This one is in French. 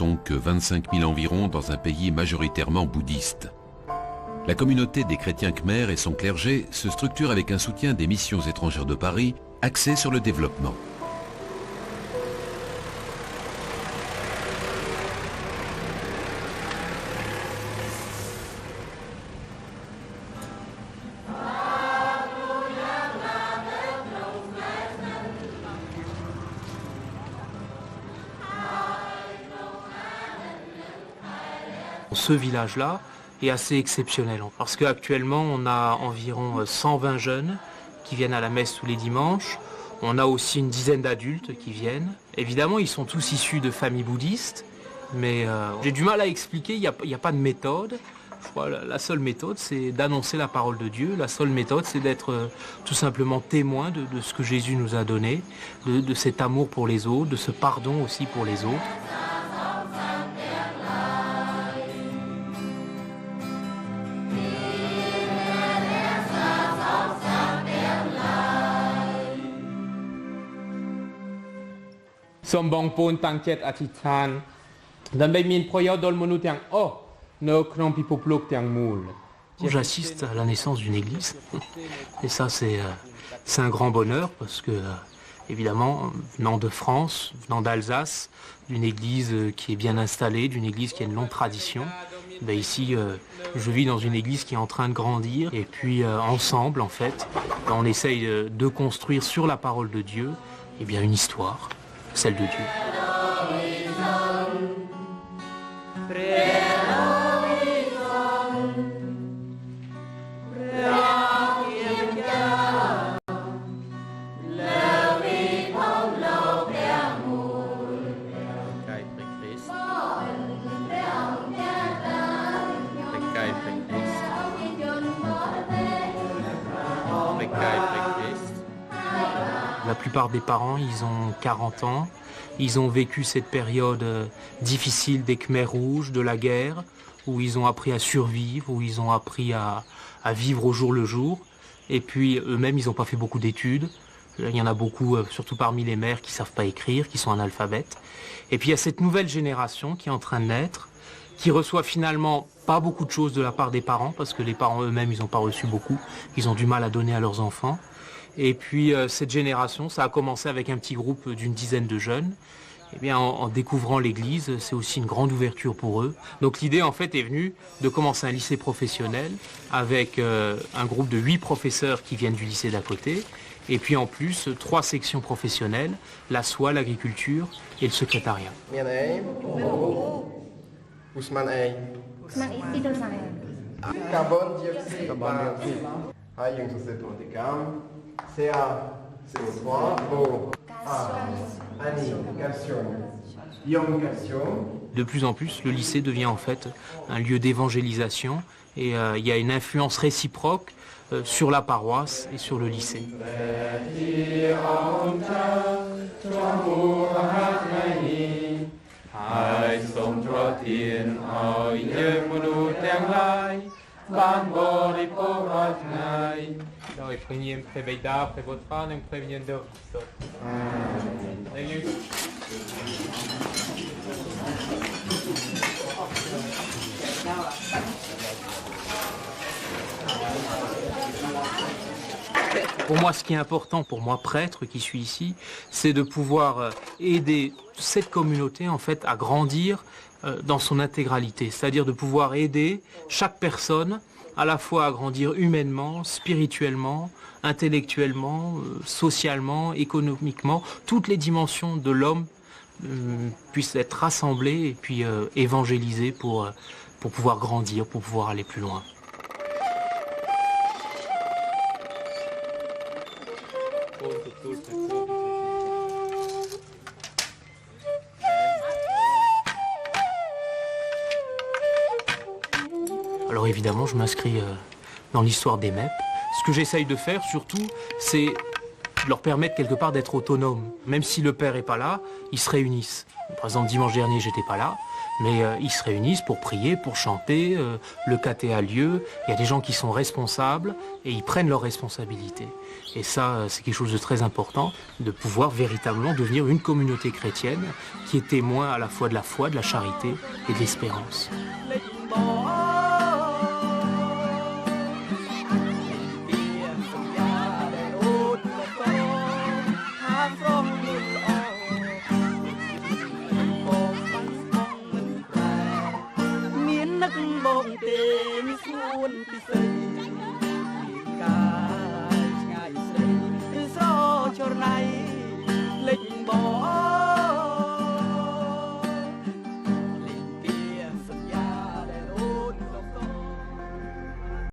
sont que 25 000 environ dans un pays majoritairement bouddhiste. La communauté des chrétiens khmers et son clergé se structure avec un soutien des missions étrangères de Paris axé sur le développement. Ce village-là est assez exceptionnel parce qu'actuellement on a environ 120 jeunes qui viennent à la messe tous les dimanches. On a aussi une dizaine d'adultes qui viennent. Évidemment, ils sont tous issus de familles bouddhistes, mais j'ai du mal à expliquer, il n'y a pas de méthode. Je crois que la seule méthode, c'est d'annoncer la parole de Dieu. La seule méthode, c'est d'être tout simplement témoin de ce que Jésus nous a donné, de cet amour pour les autres, de ce pardon aussi pour les autres. J'assiste à la naissance d'une église et ça c'est un grand bonheur parce que évidemment venant de France, venant d'Alsace, d'une église qui est bien installée, d'une église qui a une longue tradition, ben ici je vis dans une église qui est en train de grandir et puis ensemble en fait on essaye de construire sur la parole de Dieu eh bien une histoire, celle de Dieu. La plupart des parents, ils ont 40 ans. Ils ont vécu cette période difficile des Khmers rouges, de la guerre, où ils ont appris à survivre, où ils ont appris à vivre au jour le jour. Et puis eux-mêmes, ils n'ont pas fait beaucoup d'études. Il y en a beaucoup, surtout parmi les mères, qui ne savent pas écrire, qui sont analphabètes. Et puis il y a cette nouvelle génération qui est en train de naître, qui reçoit finalement pas beaucoup de choses de la part des parents, parce que les parents eux-mêmes, ils n'ont pas reçu beaucoup. Ils ont du mal à donner à leurs enfants. Et puis cette génération, ça a commencé avec un petit groupe d'une dizaine de jeunes. Eh bien, en découvrant l'église, c'est aussi une grande ouverture pour eux. Donc l'idée en fait est venue de commencer un lycée professionnel avec un groupe de 8 professeurs qui viennent du lycée d'à côté. Et puis en plus, 3 sections professionnelles, la soie, l'agriculture et le secrétariat. De plus en plus, le lycée devient en fait un lieu d'évangélisation et il y a une influence réciproque sur la paroisse et sur le lycée. Pour moi, ce qui est important, pour moi, prêtre qui suis ici, c'est de pouvoir aider cette communauté en fait à grandir dans son intégralité, c'est-à-dire de pouvoir aider chaque personne à la fois à grandir humainement, spirituellement, intellectuellement, socialement, économiquement, toutes les dimensions de l'homme puissent être rassemblées et puis évangélisées pour pouvoir grandir, pour pouvoir aller plus loin. Alors évidemment, je m'inscris dans l'histoire des MEP. Ce que j'essaye de faire surtout, c'est leur permettre quelque part d'être autonomes. Même si le père n'est pas là, ils se réunissent. Par exemple, dimanche dernier, j'étais pas là, mais ils se réunissent pour prier, pour chanter, le caté a lieu, il y a des gens qui sont responsables et ils prennent leurs responsabilités. Et ça, c'est quelque chose de très important, de pouvoir véritablement devenir une communauté chrétienne qui est témoin à la fois de la foi, de la charité et de l'espérance. Night